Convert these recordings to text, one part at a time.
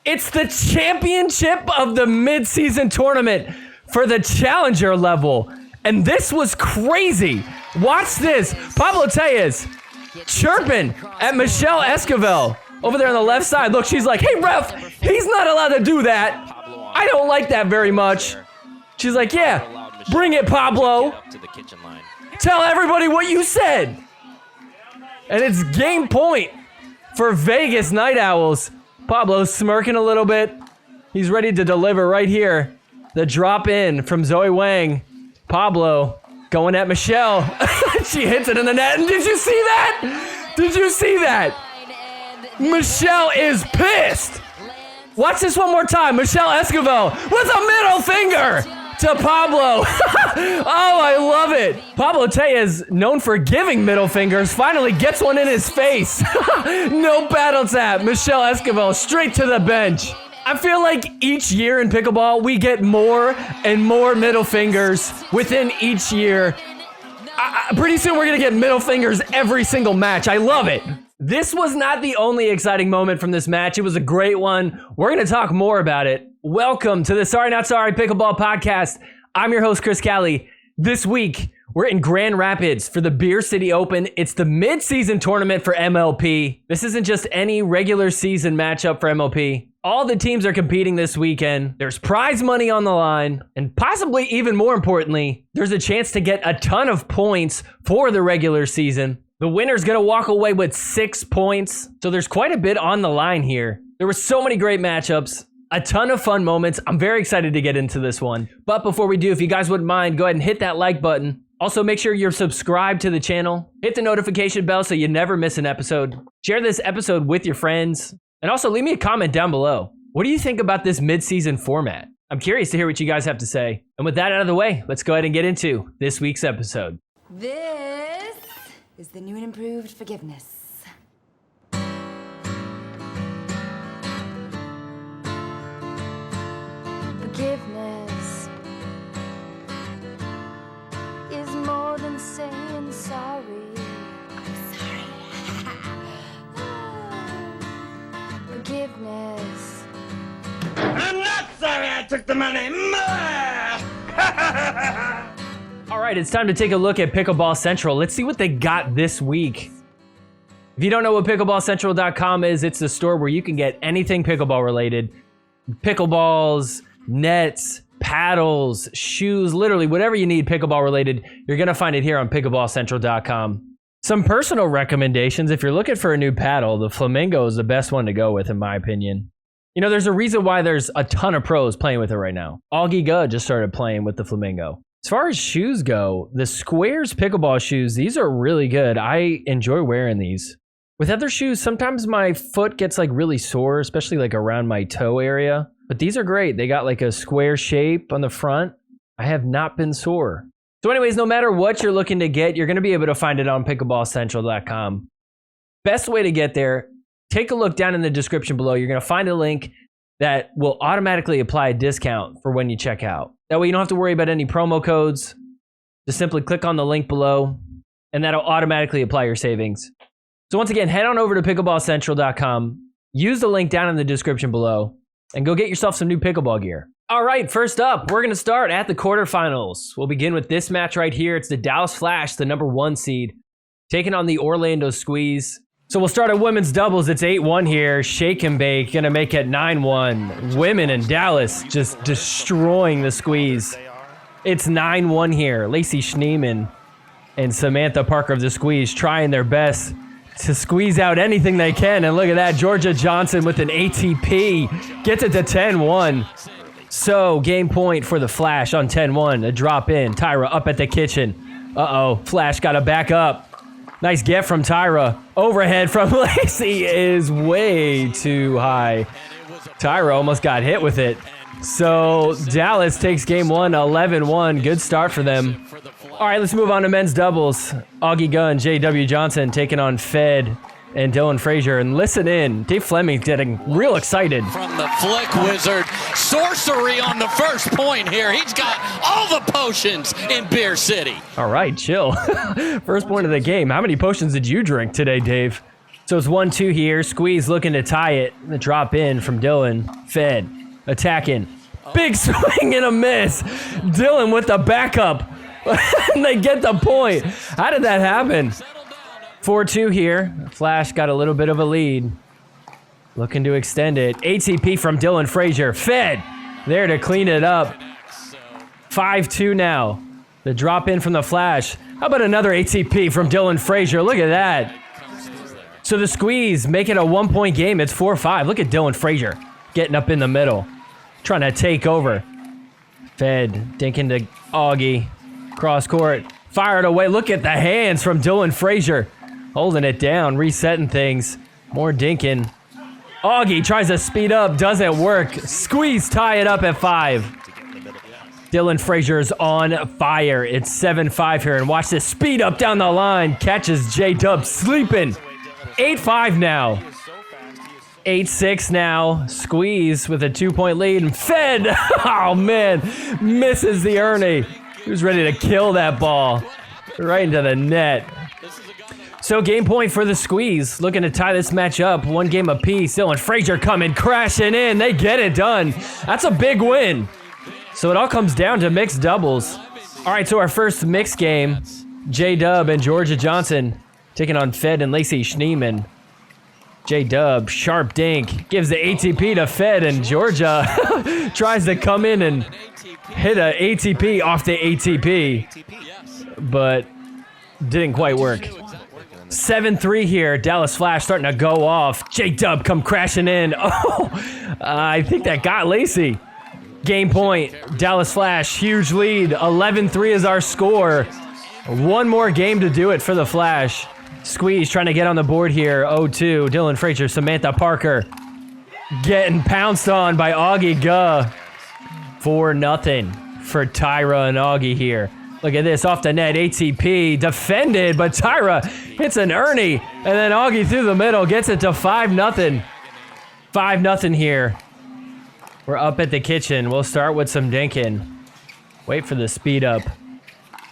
It's the championship of the mid-season tournament for the challenger level. And this was crazy. Watch this. Pablo Tellez chirping at Michelle Esquivel over there on the left side. Look, she's like, hey, ref, he's not allowed to do that. I don't like that very much. She's like, yeah, bring it, Pablo. Tell everybody what you said. And it's game point for Vegas Night Owls. Pablo's smirking a little bit. He's ready to deliver right here. The drop in from Zoe Wang. Pablo going at Michelle. She hits it in the net. And did you see that? Did you see that? Michelle is pissed. Watch this one more time. Michelle Esquivel with a middle finger to Pablo. Oh, I love it. Pablo Tellez, known for giving middle fingers, finally gets one in his face. No battle tap. Michelle Esquivel straight to the bench. I feel like each year in pickleball, we get more and more middle fingers within each year. Pretty soon, we're going to get middle fingers every single match. I love it. This was not the only exciting moment from this match. It was a great one. We're going to talk more about it. Welcome to the Sorry Not Sorry Pickleball Podcast. I'm your host, Chris Cali. This week, we're in Grand Rapids for the Beer City Open. It's the mid-season tournament for MLP. This isn't just any regular season matchup for MLP. All the teams are competing this weekend. There's prize money on the line. And possibly even more importantly, there's a chance to get a ton of points for the regular season. The winner's going to walk away with 6 points. So there's quite a bit on the line here. There were so many great matchups, a ton of fun moments. I'm very excited to get into this one. But before we do, if you guys wouldn't mind, go ahead and hit that like button. Also, make sure you're subscribed to the channel. Hit the notification bell so you never miss an episode. Share this episode with your friends. And also leave me a comment down below. What do you think about this mid-season format? I'm curious to hear what you guys have to say. And with that out of the way, let's go ahead and get into this week's episode. This is the new and improved forgiveness. Forgiveness is more than saying sorry. I'm sorry. Forgiveness. I'm not sorry I took the money. All right, it's time to take a look at Pickleball Central. Let's see what they got this week. If you don't know what pickleballcentral.com is, it's the store where you can get anything pickleball related. Pickleballs, nets, paddles, shoes, literally whatever you need pickleball related, you're going to find it here on pickleballcentral.com. Some personal recommendations. If you're looking for a new paddle, the Flamingo is the best one to go with, in my opinion. You know, there's a reason why there's a ton of pros playing with it right now. Augie Guh just started playing with the Flamingo. As far as shoes go, the Squares pickleball shoes, these are really good. I enjoy wearing these. With other shoes, sometimes my foot gets like really sore, especially like around my toe area. But these are great. They got like a square shape on the front. I have not been sore. So anyways, no matter what you're looking to get, you're going to be able to find it on pickleballcentral.com. Best way to get there, take a look down in the description below. You're going to find a link that will automatically apply a discount for when you check out. That way you don't have to worry about any promo codes. Just simply click on the link below and that'll automatically apply your savings. So once again, head on over to pickleballcentral.com, use the link down in the description below, and go get yourself some new pickleball gear. All right, first up, we're going to start at the quarterfinals. We'll begin with this match right here. It's the Dallas Flash, the number 1 seed, taking on the Orlando Squeeze. So we'll start at women's doubles. It's 8-1 here. Shake and Bake going to make it 9-1. Women in Dallas just destroying the Squeeze. It's 9-1 here. Lacey Schneeman and Samantha Parker of the Squeeze trying their best to squeeze out anything they can. And look at that, Georgia Johnson with an ATP gets it to 10-1. So game point for the Flash on 10-1. A drop in. Tyra up at the kitchen. Uh-oh, Flash got to back up. Nice get from Tyra. Overhead from Lacey is way too high. Tyra almost got hit with it. So Dallas takes game 1, 11-1. Good start for them. All right, let's move on to men's doubles. Augie Guh and J.W. Johnson taking on Fed and Dylan Frazier. And listen in, Dave Fleming's getting real excited. From the Flick Wizard, sorcery on the first point here. He's got all the potions in Beer City. All right, chill. First point of the game. How many potions did you drink today, Dave? So it's 1-2 here. Squeeze looking to tie it. The drop in from Dylan. Fed. Attacking. Big swing and a miss. Dylan with the backup. And they get the point. How did that happen? 4-2 here. Flash got a little bit of a lead. Looking to extend it. ATP from Dylan Frazier. Fed. There to clean it up. 5-2 now. The drop in from the Flash. How about another ATP from Dylan Frazier? Look at that. So the Squeeze make it a 1-point game. It's 4-5. Look at Dylan Frazier getting up in the middle. Trying to take over. Fed. Dinking to Augie. Cross court. Fired away. Look at the hands from Dylan Frazier. Holding it down. Resetting things. More dinking. Augie tries to speed up. Doesn't work. Squeeze tie it up at 5. Dylan Frazier's on fire. It's 7-5 here. And watch this speed up down the line. Catches J-Dub sleeping. 8-5 now. 8-6 now. Squeeze with a 2-point lead. And Fed. Oh, man. Misses the Ernie. He was ready to kill that ball. Right into the net. So game point for the Squeeze. Looking to tie this match up. 1 game apiece. Dylan Frazier coming crashing in. They get it done. That's a big win. So it all comes down to mixed doubles. All right, so our first mixed game. J-Dub and Georgia Johnson taking on Fed and Lacey Schneeman. J-Dub, sharp dink, gives the ATP to Fed, and Georgia tries to come in and hit a ATP off the ATP, but didn't quite work. 7-3 here. Dallas Flash starting to go off. J-Dub come crashing in. Oh, I think that got Lacey. Game point. Dallas Flash, huge lead. 11-3 is our score. 1 more game to do it for the Flash. Squeeze trying to get on the board here. 0-2. Dylan Frazier, Samantha Parker getting pounced on by Augie Guh. 4-0 for Tyra and Augie here. Look at this, off the net, ATP defended, but Tyra hits an Ernie, and then Augie through the middle gets it to 5-0. 5-0 here. We're up at the kitchen. We'll start with some dinking. Wait for the speed up.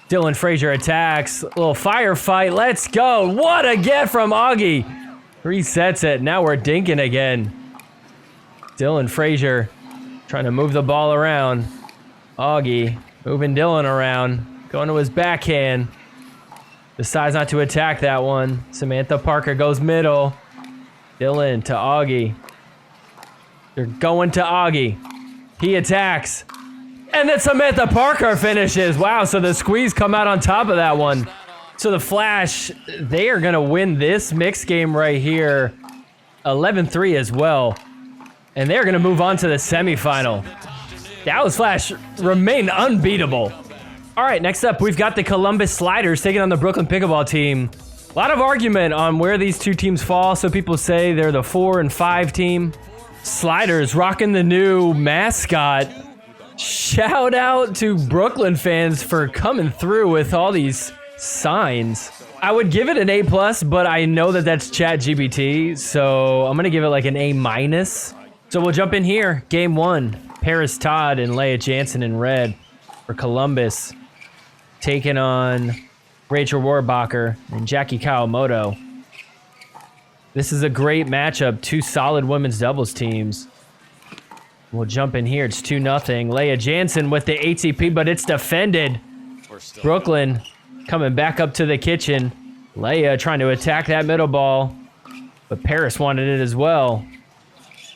Dylan Frazier attacks. A little firefight. Let's go. What a get from Augie. Resets it. Now we're dinking again. Dylan Frazier trying to move the ball around. Augie moving Dylan around. Going to his backhand. Decides not to attack that one. Samantha Parker goes middle. Dylan to Augie. They're going to Augie. He attacks. And then Samantha Parker finishes. Wow, so the Squeeze come out on top of that one. So the Flash, they are going to win this mixed game right here. 11-3 as well. And they're going to move on to the semifinal. Dallas Flash remain unbeatable. All right, next up, we've got the Columbus Sliders taking on the Brooklyn Pickleball team. A lot of argument on where these two teams fall. So people say they're the 4 and 5 team. Sliders rocking the new mascot. Shout out to Brooklyn fans for coming through with all these signs. I would give it an A+, but I know that that's ChatGPT, so I'm gonna give it like an A-. So we'll jump in here. Game 1, Paris Todd and Leah Jansen in red for Columbus, taking on Rachel Rohrbacher and Jackie Kawamoto. This is a great matchup. 2 solid women's doubles teams. We'll jump in here. It's 2-0. Leah Jansen with the ATP, but it's defended. Brooklyn coming back up to the kitchen. Leah trying to attack that middle ball, but Paris wanted it as well.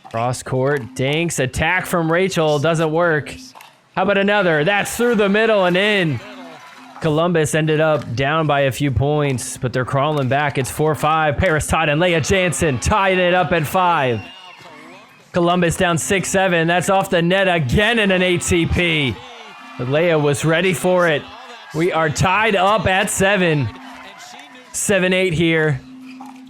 Cross court, dinks, attack from Rachel, doesn't work. How about another? That's through the middle and in. Columbus ended up down by a few points, but they're crawling back. It's 4-5. Paris Todd and Leah Jansen tied it up at 5. Columbus down 6-7. That's off the net again in an ATP. But Leah was ready for it. We are tied up at 7. 7-8 here.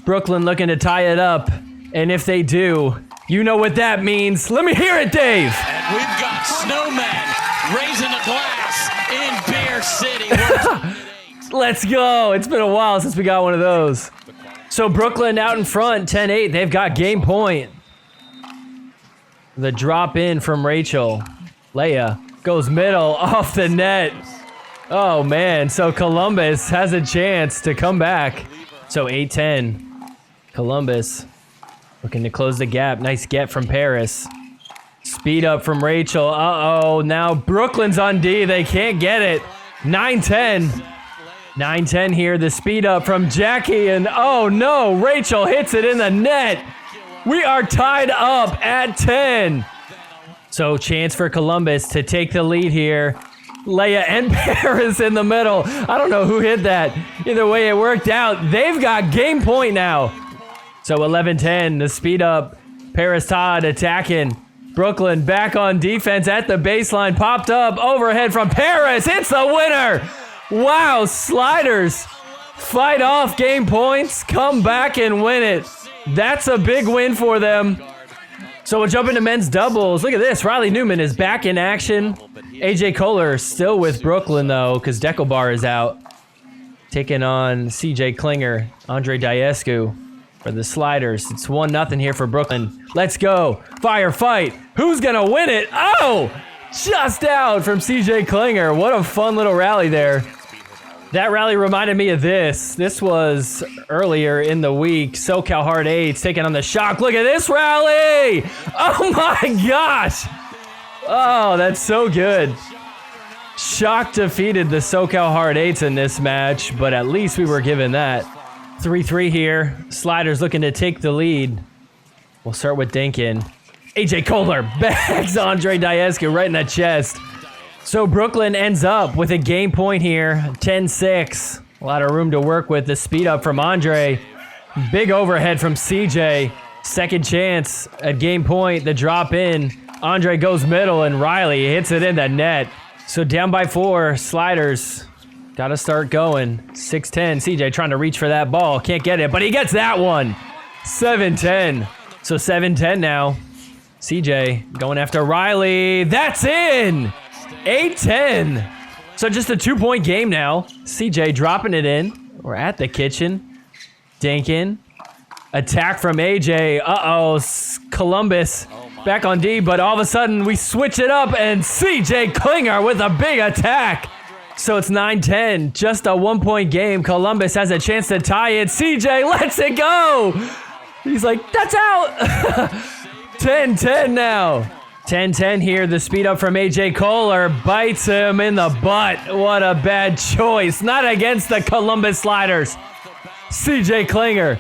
Brooklyn looking to tie it up. And if they do, you know what that means. Let me hear it, Dave. And we've got Snowman raising a glass in Beer City. Let's go. It's been a while since we got one of those. So Brooklyn out in front, 10-8. They've got game point. The drop in from Rachel. Leah goes middle off the net. Oh, man. So Columbus has a chance to come back. So 8-10. Columbus looking to close the gap. Nice get from Paris. Speed up from Rachel. Uh-oh, now Brooklyn's on D. They can't get it. 9-10. 9-10 here. The speed up from Jackie, and oh no, Rachel hits it in the net. We are tied up at 10. So chance for Columbus to take the lead here. Leia and Paris in the middle. I don't know who hit that. Either way, it worked out. They've got game point now. So 11-10, the speed up. Paris Todd attacking. Brooklyn back on defense at the baseline. Popped up overhead from Paris. It's the winner. Wow, Sliders fight off game points, come back and win it. That's a big win for them. So we'll jump into men's doubles. Look at this. Riley Newman is back in action. AJ Kohler still with Brooklyn, though, because Deckelbar is out. Taking on CJ Klinger, Andre Diescu for the Sliders. It's 1-0 here for Brooklyn. Let's go. Fire fight. Who's going to win it? Oh, just out from CJ Klinger. What a fun little rally there. That rally reminded me of this. This was earlier in the week. SoCal Hard Eights taking on the Shock. Look at this rally. Oh my gosh. Oh, that's so good. Shock defeated the SoCal Hard Eights in this match, but at least we were given that. 3-3 here. Sliders looking to take the lead. We'll start with Dinkin. AJ Kohler bags Andre Diescu right in the chest. So Brooklyn ends up with a game point here, 10-6. A lot of room to work with. The speed up from Andre. Big overhead from CJ. Second chance at game point. The drop in. Andre goes middle and Riley hits it in the net. So down by 4, Sliders got to start going. 6-10. CJ trying to reach for that ball. Can't get it, but he gets that one. 7-10. So 7-10 now. CJ going after Riley. That's in. 8-10. So just a 2-point game now. CJ dropping it in. We're at the kitchen. Dinkin. Attack from AJ. Uh-oh. Columbus back on D, but all of a sudden we switch it up and CJ Klinger with a big attack. So it's 9-10. Just a 1-point game. Columbus has a chance to tie it. CJ lets it go. He's like, that's out. 10-10 now. 10-10 here. The speed up from AJ Kohler bites him in the butt. What a bad choice. Not against the Columbus Sliders. CJ Klinger.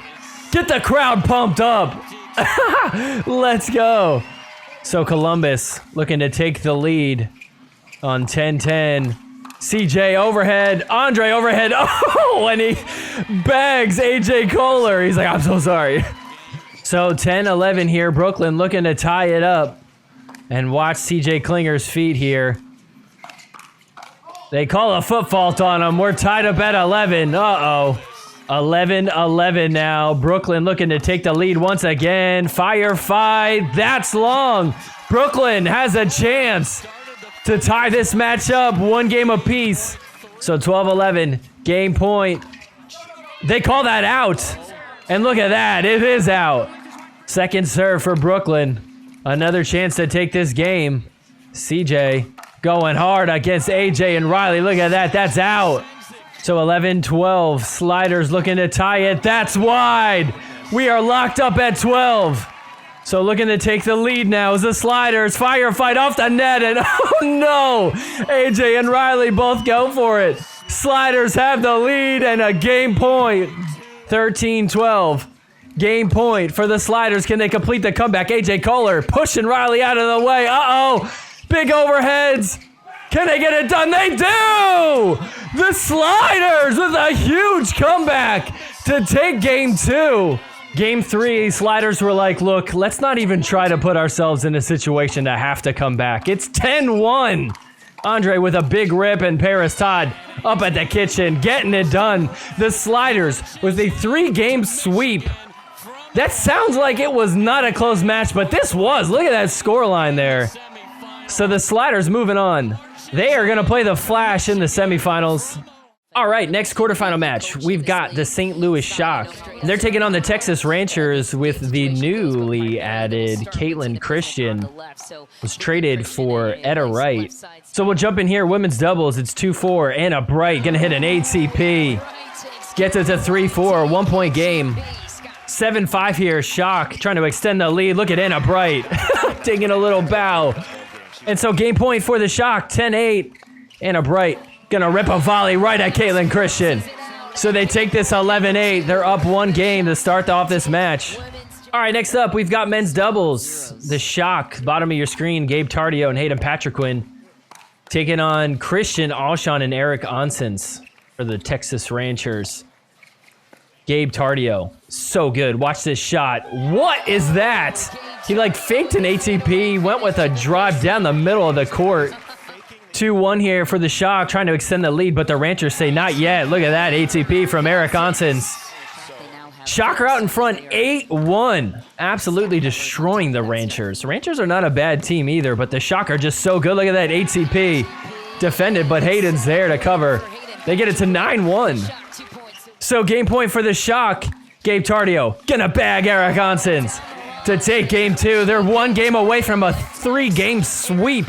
Get the crowd pumped up. Let's go. So Columbus looking to take the lead on 10-10. CJ overhead. Andre overhead. Oh, and he bags AJ Kohler. He's like, I'm so sorry. So 10-11 here. Brooklyn looking to tie it up. And watch CJ Klinger's feet here. They call a foot fault on him. We're tied up at 11. Uh-oh. 11-11 now. Brooklyn looking to take the lead once again. Fire fight. That's long. Brooklyn has a chance to tie this match up. 1 game apiece. So 12-11. Game point. They call that out. And look at that. It is out. Second serve for Brooklyn. Another chance to take this game. CJ going hard against AJ and Riley. Look at that. That's out. So 11-12. Sliders looking to tie it. That's wide. We are locked up at 12. So looking to take the lead now is the Sliders. Firefight off the net. And oh no. AJ and Riley both go for it. Sliders have the lead and a game point. 13-12. Game point for the Sliders. Can they complete the comeback? AJ Kohler pushing Riley out of the way. Uh-oh. Big overheads. Can they get it done? They do! The Sliders with a huge comeback to take game 2. Game 3, Sliders were like, look, let's not even try to put ourselves in a situation to have to come back. It's 10-1. Andre with a big rip and Paris Todd up at the kitchen getting it done. The Sliders with a 3-game sweep. That sounds like it was not a close match, but this was. Look at that scoreline there. So the Sliders moving on. They are going to play the Flash in the semifinals. All right, next quarterfinal match. We've got the St. Louis Shock. They're taking on the Texas Ranchers with the newly added Caitlin Christian. Was traded for Etta Wright. So we'll jump in here. Women's doubles. It's 2-4. Anna Bright going to hit an 8 CP. Gets it to 3-4. 1-point game. 7-5 here. Shock trying to extend the lead. Look at Anna Bright taking a little bow. And so game point for the Shock, 10-8. Anna Bright gonna rip a volley right at Caitlin Christian. So they take this 11-8. They're up one game to start off this match. All right, next up, we've got men's doubles. The Shock, bottom of your screen, Gabe Tardio and Hayden Patriquin taking on Christian Alshon and Eric Onsens for the Texas Ranchers. Gabe Tardio, so good. Watch this shot. What is that? He like faked an ATP, went with a drive down the middle of the court. 2-1 here for the Shock, trying to extend the lead, but the Ranchers say not yet. Look at that ATP from Eric Onsens. Shock are out in front 8-1. Absolutely destroying the Ranchers. The Ranchers are not a bad team either, but the Shock are just so good. Look at that ATP defended, but Hayden's there to cover. They get it to 9-1. So game point for the Shock. Gabe Tardio gonna bag Eric Onsens to take game two. They're one game away from a 3-game sweep.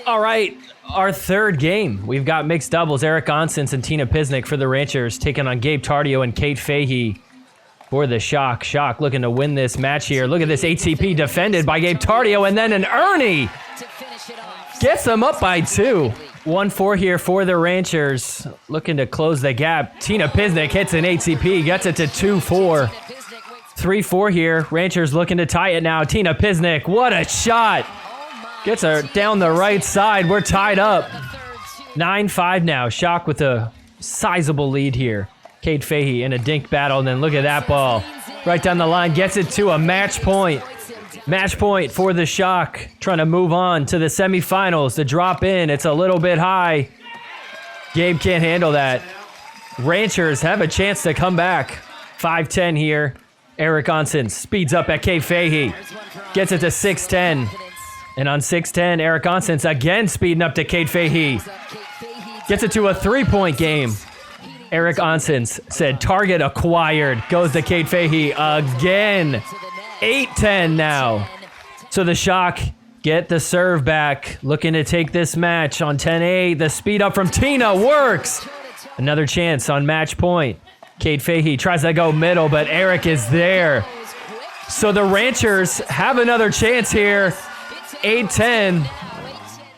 All right, our third game. We've got mixed doubles. Eric Onsens and Tina Pisnik for the Ranchers taking on Gabe Tardio and Kate Fahey for the Shock. Shock looking to win this match here. Look at this ATP defended by Gabe Tardio, and then an Ernie gets them up by 2. 1-4 here for the Ranchers. Looking to close the gap. Tina Pisnik hits an ATP, gets it to 2-4. 3-4 here. Ranchers looking to tie it now. Tina Pisnik, what a shot. Gets her down the right side. We're tied up. 9-5 now. Shock with a sizable lead here. Kate Fahey in a dink battle, and then look at that ball. Right down the line, gets it to a match point. Match point for the Shock. Trying to move on to the semifinals. The drop in, it's a little bit high. Gabe can't handle that. Ranchers have a chance to come back. 5-10 here. Eric Onsens speeds up at Kate Fahey. Gets it to 6-10. And on 6-10, Eric Onsens again speeding up to Kate Fahey. Gets it to a 3-point game. Eric Onsens said target acquired. Goes to Kate Fahey again. 8-10 now. So the Shock get the serve back. Looking to take this match on 10-8. The speed up from Tina works. Another chance on match point. Kate Fahey tries to go middle, but Eric is there. So the Ranchers have another chance here. 8-10.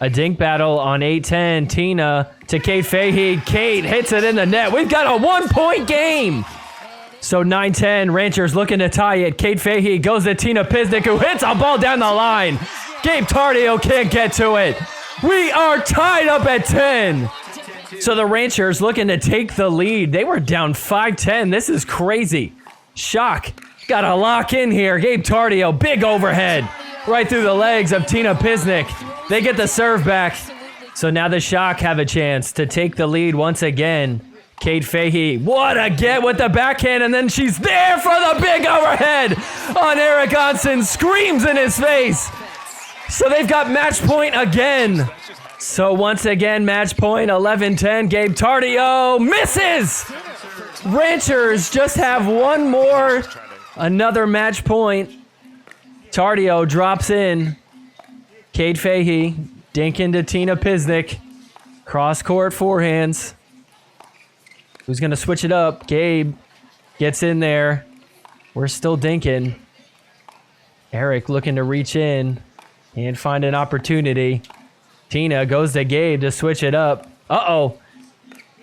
A dink battle on 8-10. Tina to Kate Fahey. Kate hits it in the net. We've got a 1-point game. So 9-10, Ranchers looking to tie it. Kate Fahey goes to Tina Pisnik, who hits a ball down the line. Gabe Tardio can't get to it. We are tied up at 10. So the Ranchers looking to take the lead. They were down 5-10. This is crazy. Shock got to lock in here. Gabe Tardio, big overhead. Right through the legs of Tina Pisnik. They get the serve back. So now the Shock have a chance to take the lead once again. Kate Fahey, what a get with the backhand, and then she's there for the big overhead on Eric Onsens, screams in his face. So they've got match point again. So once again, match point, 11-10, Gabe Tardio misses. Ranchers just have one more, another match point. Tardio drops in. Kate Fahey, dink into Tina Pisnik. Cross-court forehands. Who's going to switch it up? Gabe gets in there. We're still dinking. Eric looking to reach in and find an opportunity. Tina goes to Gabe to switch it up. Uh-oh.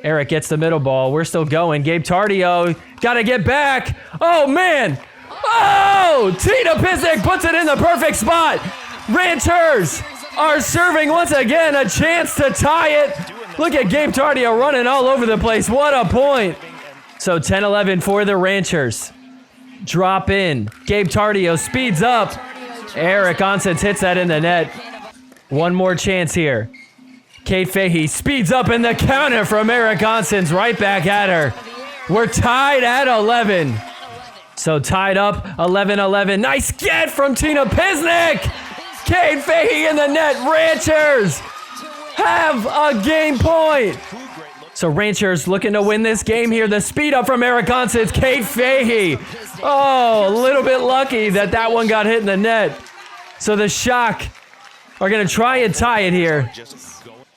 Eric gets the middle ball. We're still going. Gabe Tardio got to get back. Oh, man. Oh! Tina Pisnik puts it in the perfect spot. Ranchers are serving once again a chance to tie it. Look at Gabe Tardio running all over the place. What a point. So 10-11 for the Ranchers. Drop in. Gabe Tardio speeds up. Eric Onsens hits that in the net. One more chance here. Kate Fahey speeds up in the counter from Eric Onsens. Right back at her. We're tied at 11. So tied up 11-11. Nice get from Tina Pisnik. Kate Fahey in the net. Ranchers have a game point. So Ranchers looking to win this game here. The speed up from Eric Onsens. Kate Fahey. Oh, a little bit lucky that one got hit in the net. So the Shock are going to try and tie it here.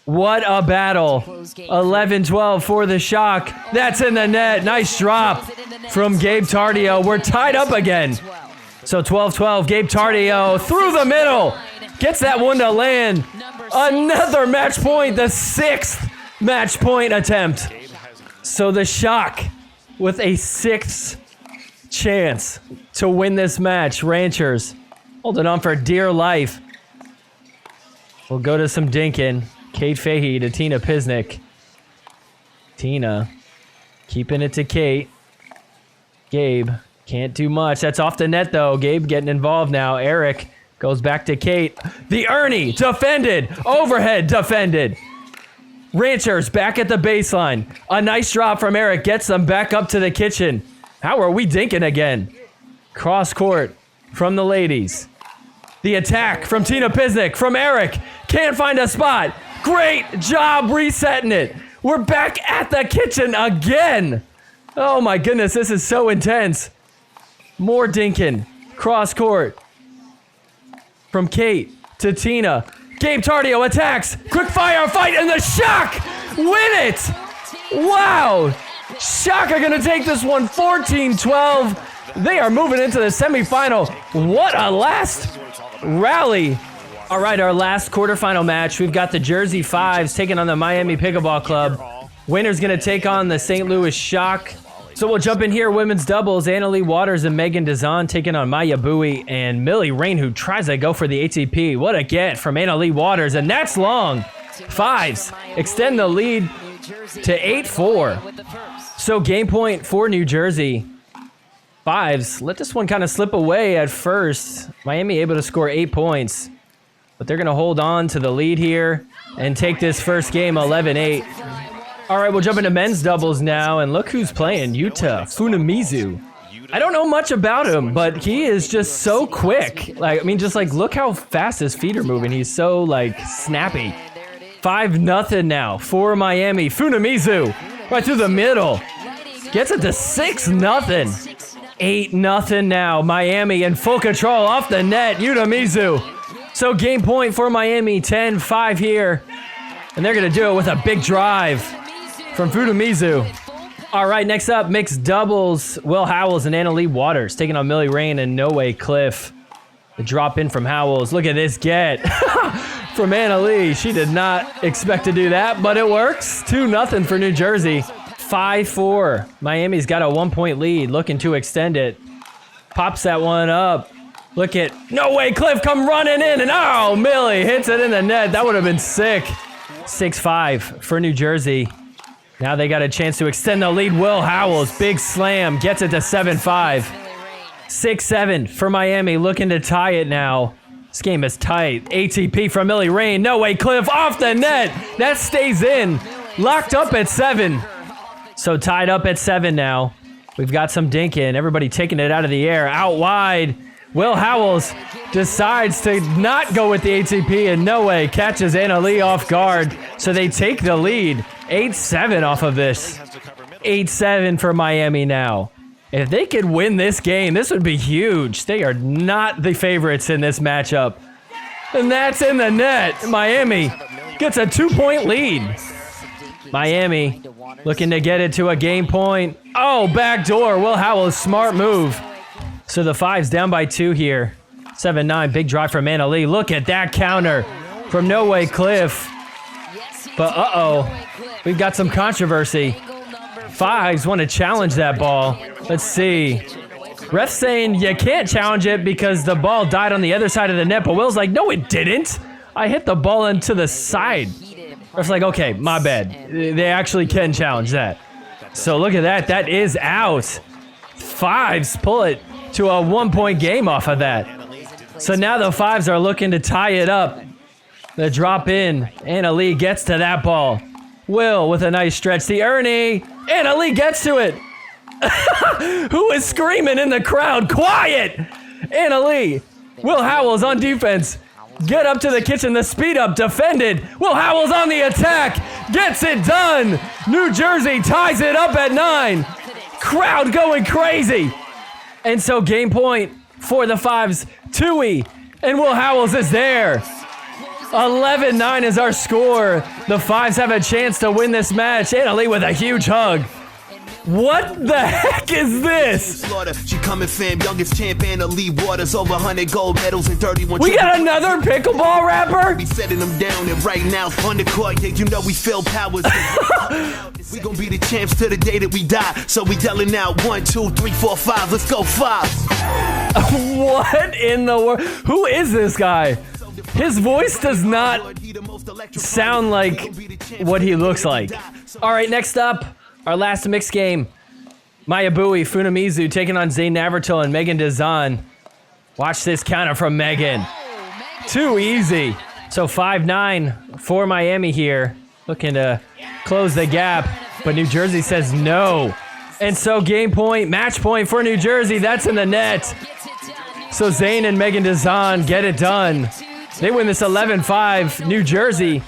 What a battle. 11-12 for the Shock. That's in the net. Nice drop. from Gabe Tardio. We're tied up again. So 12-12, Gabe Tardio through the middle. Gets that one to land. Another match point, the 6th match point attempt. So the Shock with a 6th chance to win this match. Ranchers holding on for dear life. We'll go to some dinking. Kate Fahey to Tina Pisnik. Tina keeping it to Kate. Gabe can't do much. That's off the net though. Gabe getting involved now. Eric goes back to Kate. The Ernie defended. Overhead defended. Ranchers back at the baseline. A nice drop from Eric gets them back up to the kitchen. How are we dinking again? Cross court from the ladies. The attack from Tina Pisnik, from Eric. Can't find a spot. Great job resetting it. We're back at the kitchen again. Oh my goodness, this is so intense. More dinking. Cross court. From Kate to Tina. Gabe Tardio attacks. Quick fire fight and the Shock win it. Wow. Shock are going to take this one 14-12. They are moving into the semifinal. What a last rally. All right, our last quarterfinal match. We've got the Jersey Fives taking on the Miami Pickleball Club. Winner's going to take on the St. Louis Shock. So we'll jump in here. Women's doubles. Annalie Waters and Megan Dazan taking on Maya Bowie and Millie Rain, who tries to go for the ATP. What a get from Annalie Waters, and that's long. Fives extend the lead to 8-4. So game point for New Jersey. Fives let this one kind of slip away at first. Miami able to score 8 points, but they're going to hold on to the lead here and take this first game 11-8. All right, we'll jump into men's doubles now, and look who's playing. Yuta Funamizu. I don't know much about him, but he is just so quick. Like, I mean, just like, look how fast his feet are moving. He's so, like, snappy. 5-0 now for Miami. Funamizu right through the middle. Gets it to 6-0. 8-0 now. Miami in full control off the net. Funamizu. So game point for Miami. 10-5 here. And they're going to do it with a big drive from Funamizu. All right, next up, mixed doubles. Will Howells and Annalie Waters taking on Millie Rain and No Way Cliff. The drop in from Howells. Look at this get from Annalie. She did not expect to do that, but it works. 2-0 for New Jersey. 5-4. Miami's got a 1-point lead, looking to extend it. Pops that one up. Look at No Way Cliff come running in, and oh, Millie hits it in the net. That would have been sick. 6-5 for New Jersey. Now they got a chance to extend the lead. Will Howells, big slam, gets it to 7-5. 6-7 for Miami, looking to tie it now. This game is tight. ATP from Millie Rain. No Way Cliff off the net. That stays in. Locked up at 7. So tied up at 7 now. We've got some dinking. Everybody taking it out of the air. Out wide. Will Howells decides to not go with the ATP, and No Way catches Annalie off guard. So they take the lead. 8-7 off of this. 8-7 for Miami now. If they could win this game, this would be huge. They are not the favorites in this matchup. And that's in the net. Miami gets a 2-point lead. Miami looking to get it to a game point. Oh, backdoor. Will Howells, smart move. So the Fives down by 2 here. 7-9, big drive from Annalie. Look at that counter from No Way Cliff. But we've got some controversy. Fives want to challenge that ball. Let's see. Ref saying you can't challenge it because the ball died on the other side of the net, but Will's like, no, it didn't. I hit the ball into the side. Ref's like, okay, my bad. They actually can challenge that. So look at that. That is out. Fives pull it to a 1-point game off of that. So now the Fives are looking to tie it up. The drop in. Annalie gets to that ball. Will with a nice stretch. The Ernie. Annalie gets to it. Who is screaming in the crowd? Quiet! Annalie. Will Howells on defense. Get up to the kitchen. The speed up. Defended. Will Howells on the attack. Gets it done. New Jersey ties it up at 9. Crowd going crazy. And so game point for the Fives. Tui. And Will Howells is there. 11-9 is our score. The Fives have a chance to win this match. Annalie with a huge hug. What the heck is this? She coming fam, youngest champ and elite waters, over 100 gold medals and 31. We got another pickleball rapper? We setting them down, and right now on the court, yeah, you know we feel powers. We gonna be the champs till the day that we die. So we yelling out 1, 2, 3, 4, 5. Let's go 5. What in the world? Who is this guy? His voice does not sound like what he looks like. All right, next up, our last mixed game. Mayabui Funamizu taking on Zayn Navratil and Megan Dazan. Watch this counter from Megan. Too easy. So 5-9 for Miami here. Looking to close the gap, but New Jersey says no. And so game point, match point for New Jersey. That's in the net. So Zayn and Megan Dazan get it done. They win this 11-5. New Jersey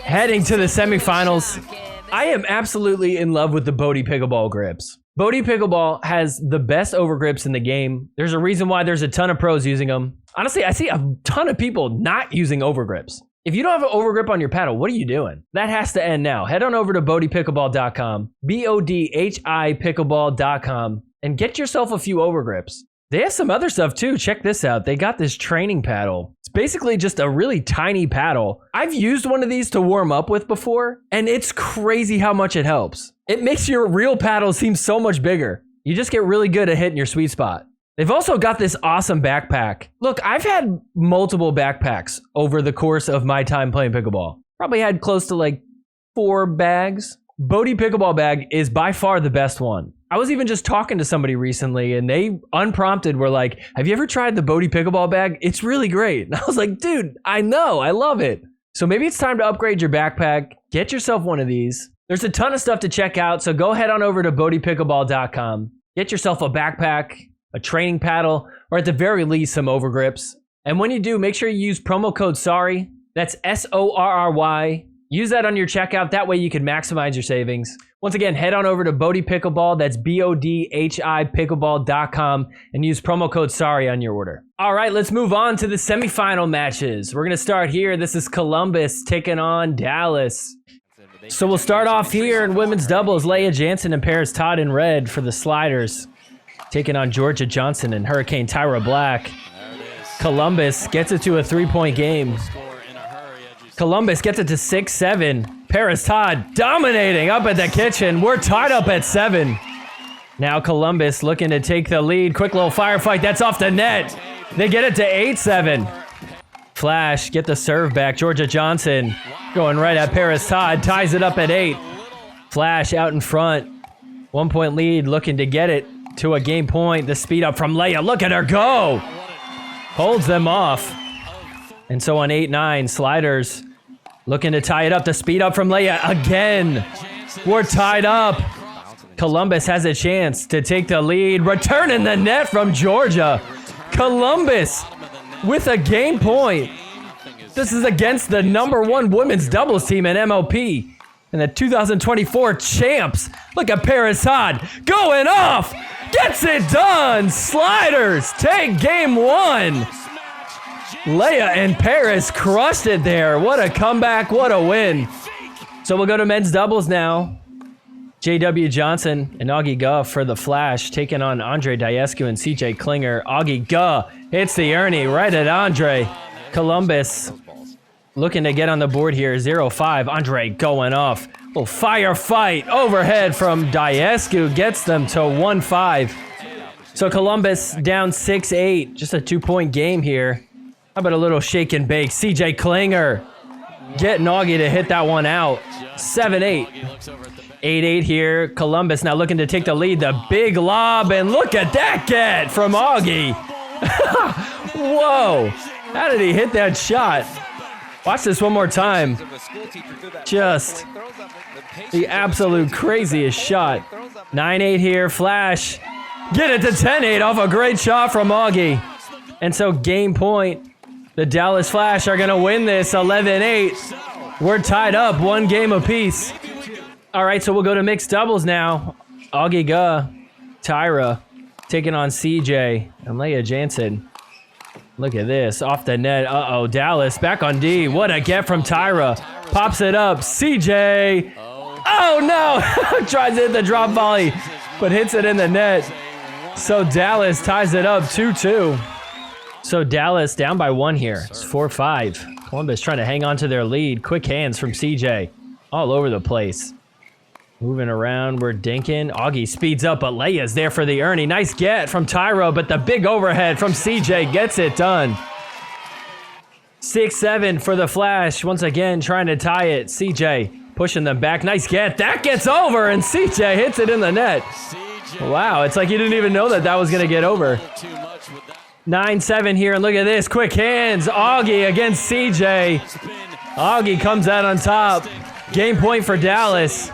heading to the semifinals. I am absolutely in love with the Bodie Pickleball grips. Bodie Pickleball has the best overgrips in the game. There's a reason why there's a ton of pros using them. Honestly, I see a ton of people not using overgrips. If you don't have an overgrip on your paddle, what are you doing? That has to end now. Head on over to BodiePickleball.com, BODHI Pickleball.com, and get yourself a few overgrips. They have some other stuff too. Check this out. They got this training paddle. It's basically just a really tiny paddle. I've used one of these to warm up with before, and it's crazy how much it helps. It makes your real paddle seem so much bigger. You just get really good at hitting your sweet spot. They've also got this awesome backpack. Look, I've had multiple backpacks over the course of my time playing pickleball. Probably had close to like 4 bags. Bodie Pickleball bag is by far the best one. I was even just talking to somebody recently and they unprompted were like, have you ever tried the Bodie Pickleball bag? It's really great. And I was like, dude, I know, I love it. So maybe it's time to upgrade your backpack. Get yourself one of these. There's a ton of stuff to check out. So go head on over to BodiePickleball.com. Get yourself a backpack, a training paddle, or at the very least, some overgrips. And when you do, make sure you use promo code SORRY. That's SORRY. Use that on your checkout. That way you can maximize your savings. Once again, head on over to Bodie Pickleball. That's BODHI Pickleball.com and use promo code SORRY on your order. All right, let's move on to the semifinal matches. We're going to start here. This is Columbus taking on Dallas. So we'll start off here in women's doubles. Leia Jansen and Paris Todd in red for the Sliders, taking on Georgia Johnson and Hurricane Tyra Black. Columbus gets it to a 3-point game. Columbus gets it to 6-7. Paris Todd dominating up at the kitchen. We're tied up at 7. Now Columbus looking to take the lead. Quick little firefight. That's off the net. They get it to 8-7. Flash, get the serve back. Georgia Johnson going right at Paris Todd. Ties it up at 8. Flash out in front. 1-point lead, looking to get it to a game point. The speed up from Leia. Look at her go. Holds them off. And so on 8-9, Sliders looking to tie it up. The speed up from Leia again. We're tied up. Columbus has a chance to take the lead. Return in the net from Georgia. Columbus with a game point. This is against the #1 women's doubles team in MLP and the 2024 champs. Look at Paris Todd going off. Gets it done. Sliders take game 1. Leia and Paris crushed it there. What a comeback. What a win. So we'll go to men's doubles now. J.W. Johnson and Augie Guh for the Flash, taking on Andre Diescu and C.J. Klinger. Augie Guh hits the Ernie right at Andre. Columbus looking to get on the board here. 0-5. Andre going off. Little firefight overhead from Diescu gets them to 1-5. So Columbus down 6-8. Just a 2-point game here. How about a little shake and bake? C.J. Klinger getting Augie to hit that one out. 7-8. 8-8 here. Columbus now looking to take the lead. The big lob, and look at that get from Augie. Whoa. How did he hit that shot? Watch this one more time. Just the absolute craziest shot. 9-8 here. Flash. Get it to 10-8 off a great shot from Augie. And so game point. The Dallas Flash are going to win this 11-8. We're tied up 1 game apiece. All right, so we'll go to mixed doubles now. Augie Guh, Tyra, taking on CJ and Leia Jansen. Look at this, off the net. Uh-oh, Dallas back on D. What a get from Tyra. Pops it up, CJ. Oh no, tries to hit the drop volley. but hits it in the net. So Dallas ties it up 2-2. So Dallas down by 1 here. It's 4-5. Columbus trying to hang on to their lead. Quick hands from CJ. All over the place. Moving around, we're dinking. Augie speeds up, but Leia's there for the Ernie. Nice get from Tyro, but the big overhead from CJ gets it done. 6-7 for the Flash. Once again, trying to tie it. CJ pushing them back. Nice get. That gets over, and CJ hits it in the net. Wow, it's like you didn't even know that was going to get over. 9-7 here, and look at this. Quick hands. Augie against CJ. Augie comes out on top. Game point for Dallas.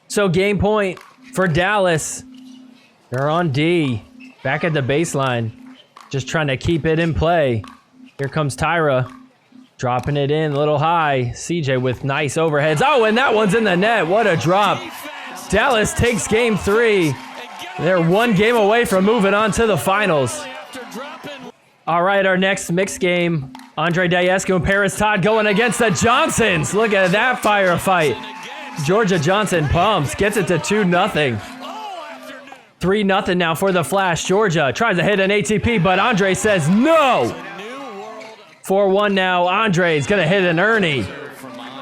So game point for Dallas. They're on D. Back at the baseline. Just trying to keep it in play. Here comes Tyra. Dropping it in a little high. CJ with nice overheads. Oh, and that one's in the net. What a drop. Dallas takes game 3. They're 1 game away from moving on to the finals. All right, our next mixed game. Andre Diescu and Paris Todd going against the Johnsons. Look at that firefight. Georgia Johnson pumps, gets it to 2-0. 3-0 now for the Flash. Georgia tries to hit an ATP, but Andre says no. 4-1 now. Andre's gonna hit an Ernie.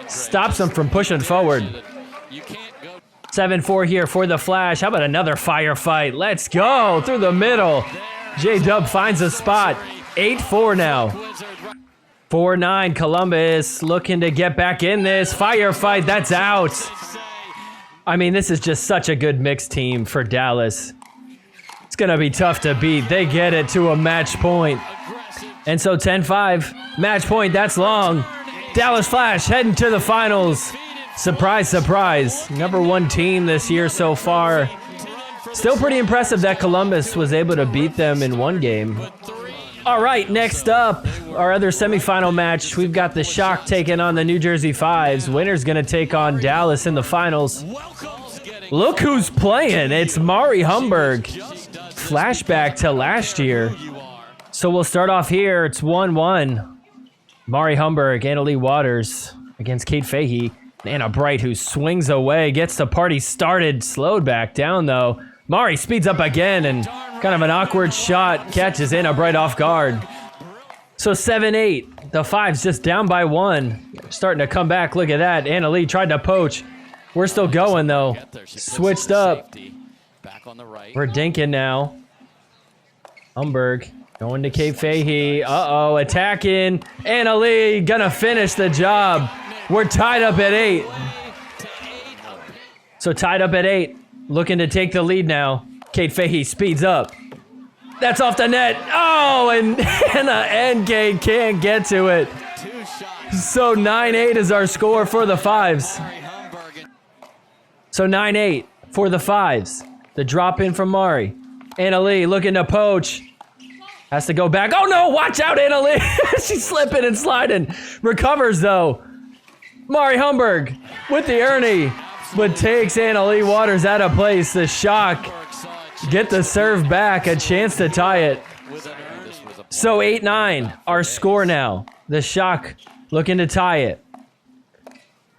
Stops him from pushing forward. 7-4 here for the Flash. How about another firefight? Let's go through the middle. J-Dub finds a spot. 8-4 now. 4-9, Columbus looking to get back in this. Firefight, that's out. I mean, this is just such a good mixed team for Dallas. It's going to be tough to beat. They get it to a match point. And so 10-5, match point, that's long. Dallas Flash heading to the finals. Surprise, surprise. #1 team this year so far. Still pretty impressive that Columbus was able to beat them in 1 game. All right, next up, our other semifinal match. We've got the Shock taking on the New Jersey Fives. Winner's going to take on Dallas in the finals. Look who's playing. It's Mari Humberg. Flashback to last year. So we'll start off here. It's 1-1. Mari Humberg, Anna Lee Waters against Kate Fahey. Anna Bright, who swings away, gets the party started. Slowed back down, though. Mari speeds up again, and kind of an awkward shot catches Anna Bright off guard. So 7-8. The Fives just down by 1. Starting to come back. Look at that. Anna Lee tried to poach. We're still going, though. Switched up. We're dinking now. Humberg going to Kate Fahey. Uh-oh, attacking. Anna Lee gonna finish the job. We're tied up at 8. So tied up at 8. Looking to take the lead now. Kate Fahey speeds up. That's off the net. Oh, and Anna and Kate can't get to it. So 9-8 is our score for the Fives. So 9-8 for the Fives. The drop in from Mari. Anna Lee looking to poach. Has to go back. Oh no, watch out, Anna Lee. She's slipping and sliding. Recovers though. Mari Humberg with the Ernie, but takes Anna Lee Waters out of place. The Shock get the serve back, a chance to tie it. So 8-9, our score now. The Shock looking to tie it.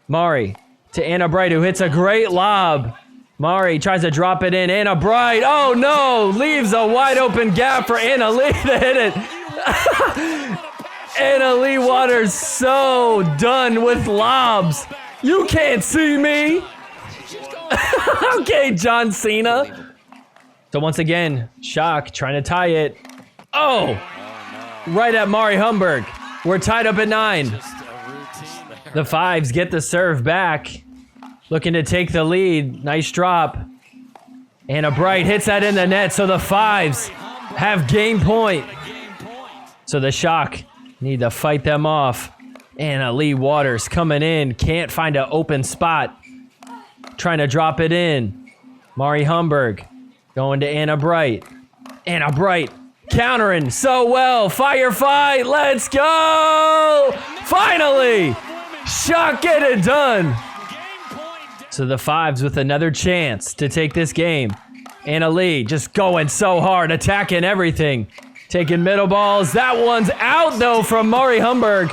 Mari to Anna Bright, who hits a great lob. Mari tries to drop it in. Anna Bright, oh no, leaves a wide open gap for Anna Lee to hit it. Anna Lee Waters so done with lobs. You can't see me. Okay, John Cena. So once again, Shock trying to tie it. Oh, right at Mari Humberg. We're tied up at 9. The Fives get the serve back. Looking to take the lead. Nice drop. Anna Bright hits that in the net, so the Fives have game point. So the Shock need to fight them off. Anna Lee Waters coming in. Can't find an open spot. Trying to drop it in. Mari Humberg going to Anna Bright. Anna Bright countering so well. Firefight. Let's go. Finally. Shock get it done. So the Fives with another chance to take this game. Anna Lee just going so hard, attacking everything. Taking middle balls. That one's out, though, from Mari Humberg.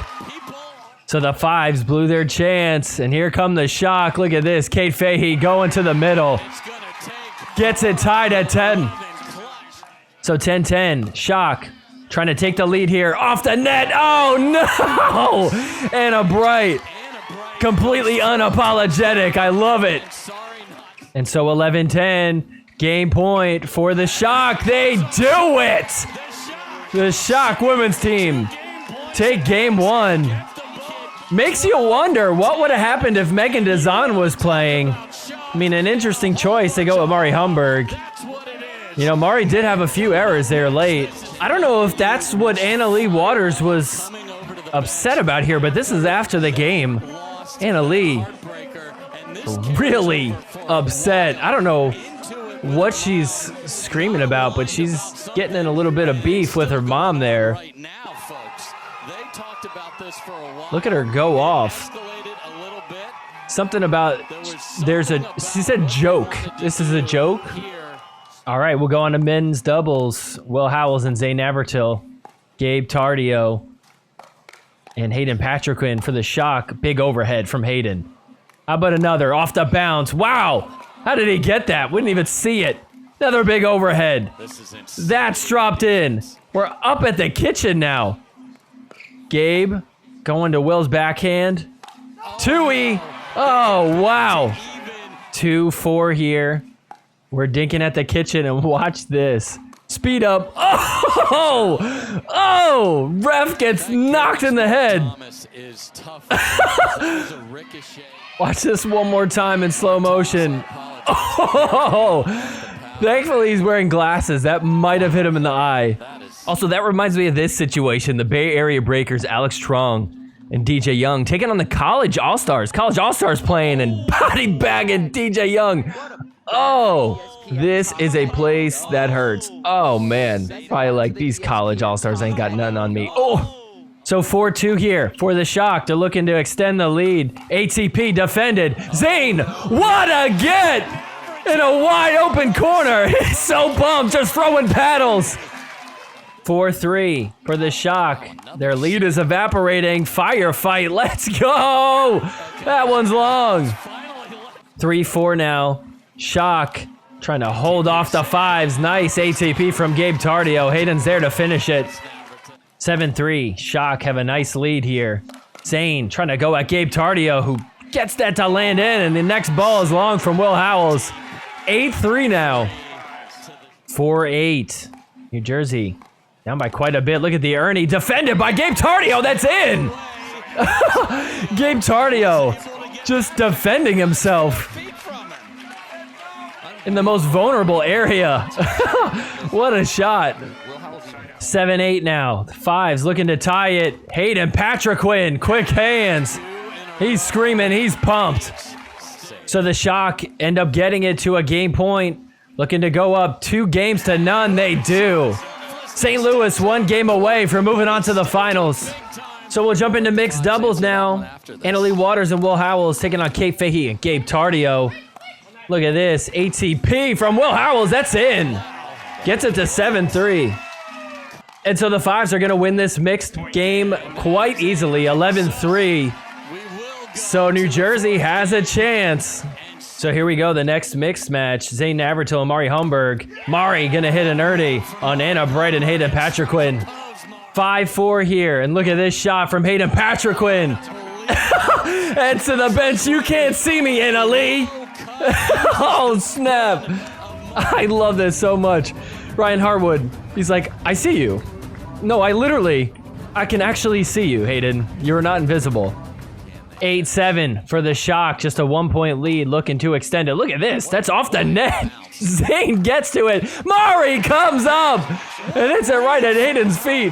So the Fives blew their chance. And here come the Shock. Look at this. Kate Fahey going to the middle. Gets it tied at 10. So 10-10. Shock. Trying to take the lead here. Off the net. Oh, no. Anna Bright. Completely unapologetic. I love it. And so 11-10. Game point for the Shock. They do it. The Shock women's team take game 1. Makes you wonder what would have happened if Megan Dazan was playing. I mean, an interesting choice to go with Mari Humberg. You know, Mari did have a few errors there late. I don't know if that's what Anna Lee Waters was upset about here, but this is after the game. Anna Lee really upset. I don't know what she's screaming about, but she's getting in a little bit of beef with her mom there. Look at her go off. Something about, she said joke. This is a joke? All right, we'll go on to men's doubles. Will Howells and Zane Navratil. Gabe Tardio and Hayden Patriquin for the Shock. Big overhead from Hayden. How about another off the bounce? Wow, how did he get that? Wouldn't even see it. Another big overhead. That's dropped in. We're up at the kitchen now. Gabe going to Will's backhand. Tui. Oh, wow. 2-4 here. We're dinking at the kitchen and watch this. Speed up. Oh, ref gets knocked in the head. Watch this one more time in slow motion. Oh, thankfully he's wearing glasses. That might have hit him in the eye. Also, that reminds me of this situation. The Bay Area Breakers, Alex Trong and DJ Young taking on the College All-Stars. College All-Stars playing and body bagging DJ Young. Oh, this is a place that hurts. Oh, man. Probably like these College All-Stars ain't got nothing on me. Oh, so 4-2 here for the Shock. They're looking to extend the lead. ATP defended. Zane, what a get! In a wide open corner. He's so pumped, just throwing paddles. 4-3 for the Shock. Their lead is evaporating. Firefight, let's go! That one's long. 3-4 now. Shock trying to hold off the fives. Nice ATP from Gabe Tardio. Hayden's there to finish it. 7-3. Shock have a nice lead here. Zane trying to go at Gabe Tardio, who gets that to land in, and the next ball is long from Will Howells. 8-3 now. 4-8. New Jersey down by quite a bit. Look at the Ernie defended by Gabe Tardio. That's in. Gabe Tardio just defending himself in the most vulnerable area. What a shot. 7-8 now. Fives looking to tie it. Hayden Patriquin, quick hands. He's screaming, he's pumped. So the Shock end up getting it to a game point. Looking to go up 2-0. They do. St. Louis 1 game away from moving on to the finals. So we'll jump into mixed doubles now. Anna Lee Waters and Will Howells taking on Kate Fahey and Gabe Tardio. Look at this. ATP from Will Howells. That's in. Gets it to 7-3. And so the Fives are going to win this mixed game quite easily. 11-3. So New Jersey has a chance. So here we go. The next mixed match. Zane Navratil and Mari Humberg. Mari going to hit an Ernie on Anna Bright and Hayden Patriquin. 5-4 here. And look at this shot from Hayden Patriquin. Head to the bench. You can't see me, Anna Lee. Oh, snap. I love this so much. Ryan Harwood, he's like, I see you. No, I can actually see you, Hayden. You're not invisible. 8-7 for the Shock. Just a 1-point lead looking to extend it. Look at this. That's off the net. Zane gets to it. Mari comes up and hits it right at Hayden's feet.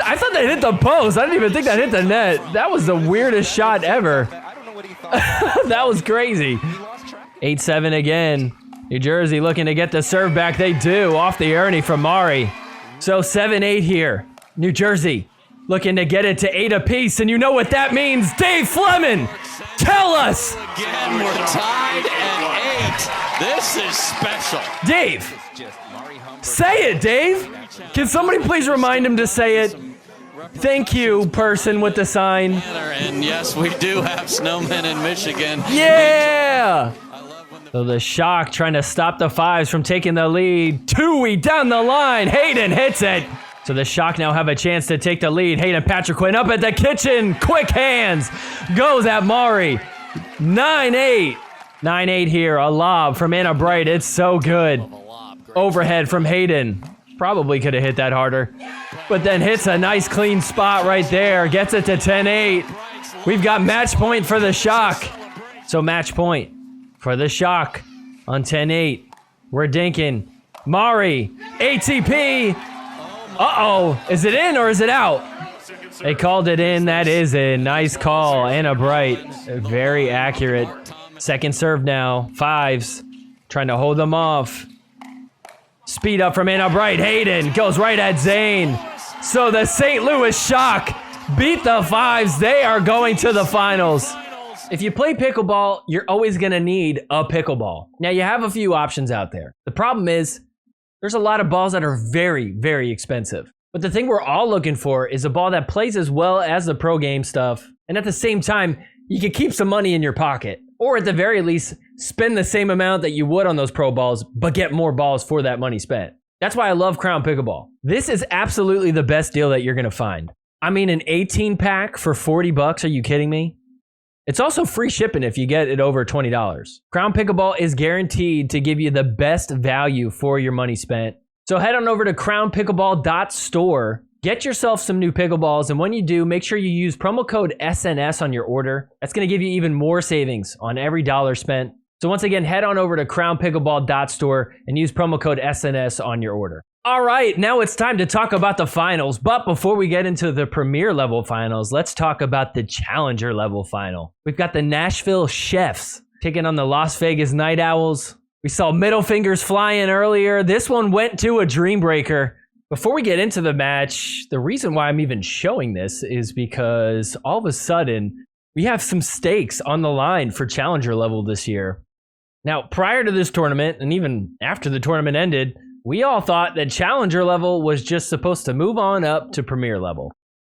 I thought that hit the post. I didn't even think that hit the net. That was the weirdest shot ever. That was crazy. 8-7 again. New Jersey looking to get the serve back. They do, off the Ernie from Mari. So 7-8 here. New Jersey looking to get it to 8 apiece, and you know what that means. Dave Fleming, tell us. Again, we're tied at 8. This is special. Dave, say it, Dave. Can somebody please remind him to say it? Thank you, person with the sign. And yes, we do have snowmen in Michigan. Yeah. So the Shock trying to stop the Fives from taking the lead. Tui down the line. Hayden hits it. So the Shock now have a chance to take the lead. Hayden Patriquin up at the kitchen. Quick hands. Goes at Mari. 9-8. 9-8 here. A lob from Anna Bright. It's so good. Overhead from Hayden. Probably could have hit that harder. But then hits a nice clean spot right there. Gets it to 10-8. We've got match point for the Shock. So match point for the Shock on 10-8. We're dinking. Mari. ATP. Uh-oh. Is it in or is it out? They called it in. That is in. Nice call. Anna Bright. Very accurate. Second serve now. Fives. Trying to hold them off. Speed up from Anna Bright. Hayden goes right at Zane. So the St. Louis Shock beat the Fives. They are going to the finals. If you play pickleball, you're always going to need a pickleball. Now, you have a few options out there. The problem is there's a lot of balls that are very, very expensive. But the thing we're all looking for is a ball that plays as well as the pro game stuff. And at the same time, you can keep some money in your pocket. Or at the very least, spend the same amount that you would on those pro balls, but get more balls for that money spent. That's why I love Crown Pickleball. This is absolutely the best deal that you're going to find. I mean, an 18 pack for $40. Are you kidding me? It's also free shipping if you get it over $20. Crown Pickleball is guaranteed to give you the best value for your money spent. So head on over to crownpickleball.store, get yourself some new pickleballs, and when you do, make sure you use promo code SNS on your order. That's going to give you even more savings on every dollar spent. So once again, head on over to crownpickleball.store and use promo code SNS on your order. All right, now it's time to talk about the finals. But before we get into the Premier level finals, let's talk about the Challenger level final. We've got the Nashville Chefs taking on the Las Vegas Night Owls. We saw middle fingers flying earlier. This one went to a dream breaker. Before we get into the match, the reason why I'm even showing this is because all of a sudden, we have some stakes on the line for Challenger level this year. Now, prior to this tournament, and even after the tournament ended, we all thought that Challenger level was just supposed to move on up to Premier level.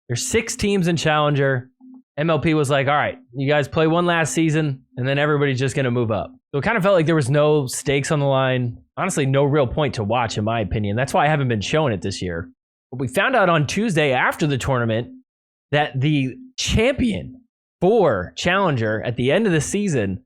There's 6 teams in Challenger. MLP was like, all right, you guys play one last season, and then everybody's just going to move up. So it kind of felt like there was no stakes on the line. Honestly, no real point to watch, in my opinion. That's why I haven't been showing it this year. But we found out on Tuesday after the tournament that the champion for Challenger at the end of the season,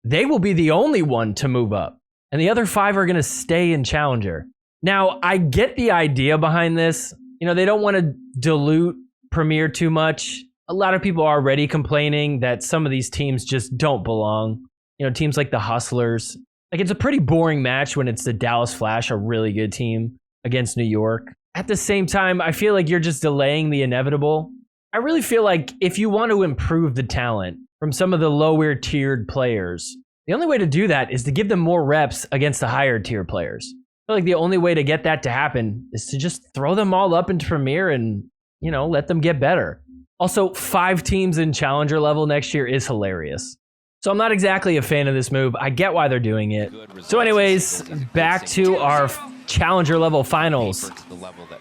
they will be the only one to move up. And the other 5 are going to stay in Challenger. Now, I get the idea behind this. You know, they don't want to dilute Premier too much. A lot of people are already complaining that some of these teams just don't belong. You know, teams like the Hustlers. Like, it's a pretty boring match when it's the Dallas Flash, a really good team, against New York. At the same time, I feel like you're just delaying the inevitable. I really feel like if you want to improve the talent from some of the lower tiered players, the only way to do that is to give them more reps against the higher tier players. I feel like the only way to get that to happen is to just throw them all up into Premier and, you know, let them get better. Also, 5 teams in Challenger level next year is hilarious. So I'm not exactly a fan of this move. I get why they're doing it. So anyways, back to our Challenger level finals.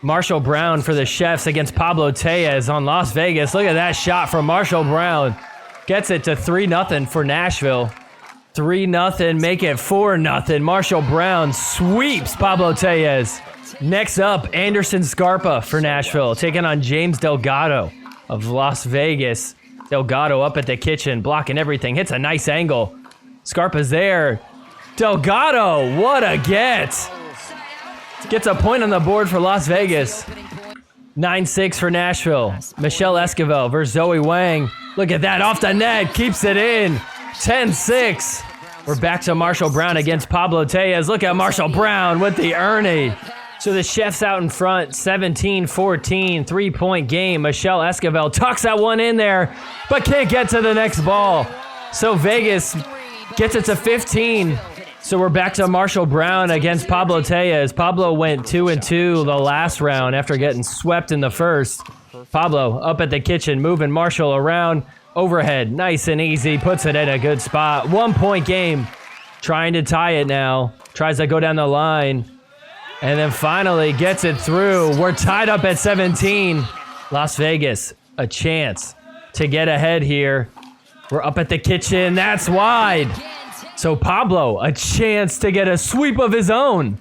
Marshall Brown for the Chefs against Pablo Tellez on Las Vegas. Look at that shot from Marshall Brown. Gets it to 3-0 for Nashville. 3-0, make it 4-0. Marshall Brown sweeps Pablo Tellez. Next up, Anderson Scarpa for Nashville, taking on James Delgado of Las Vegas. Delgado up at the kitchen, blocking everything. Hits a nice angle. Scarpa's there. Delgado, what a get. Gets a point on the board for Las Vegas. 9-6 for Nashville. Michelle Esquivel versus Zoe Wang. Look at that, off the net, keeps it in. 10-6. We're back to Marshall Brown against Pablo Tellez. Look at Marshall Brown with the Ernie. So the Chefs out in front, 17-14, 3-point game. Michelle Esquivel tucks that one in there, but can't get to the next ball. So Vegas gets it to 15. So we're back to Marshall Brown against Pablo Tellez. Pablo went 2-2 the last round after getting swept in the first. Pablo up at the kitchen, moving Marshall around. Overhead, nice and easy, puts it in a good spot. 1-point game. Trying to tie it now. Tries to go down the line. And then finally gets it through. We're tied up at 17. Las Vegas, a chance to get ahead here. We're up at the kitchen. That's wide. So Pablo, a chance to get a sweep of his own.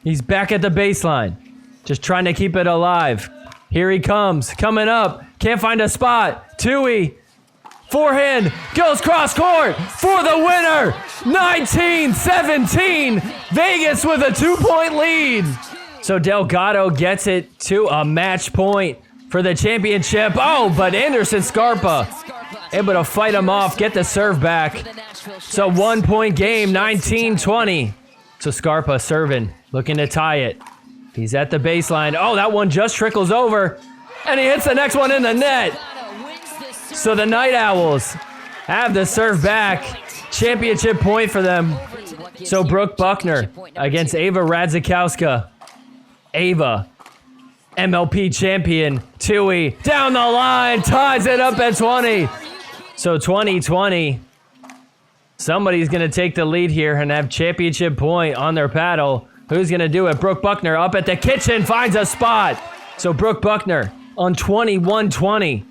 He's back at the baseline, just trying to keep it alive. Here he comes, coming up. Can't find a spot. Tui, forehand, goes cross court for the winner. 19-17, Vegas with a 2-point lead. So Delgado gets it to a match point for the championship. Oh, but Anderson Scarpa able to fight him off, get the serve back. So 1-point game, 19-20. So Scarpa serving, looking to tie it. He's at the baseline. Oh, that one just trickles over. And he hits the next one in the net. So the Night Owls have the serve back. Championship point for them. So Brooke Buckner against Ava Radzikowska. Ava, MLP champion. Tui down the line, ties it up at 20. So 20-20. Somebody's going to take the lead here and have championship point on their paddle. Who's going to do it? Brooke Buckner up at the kitchen, finds a spot. So Brooke Buckner on 21-20.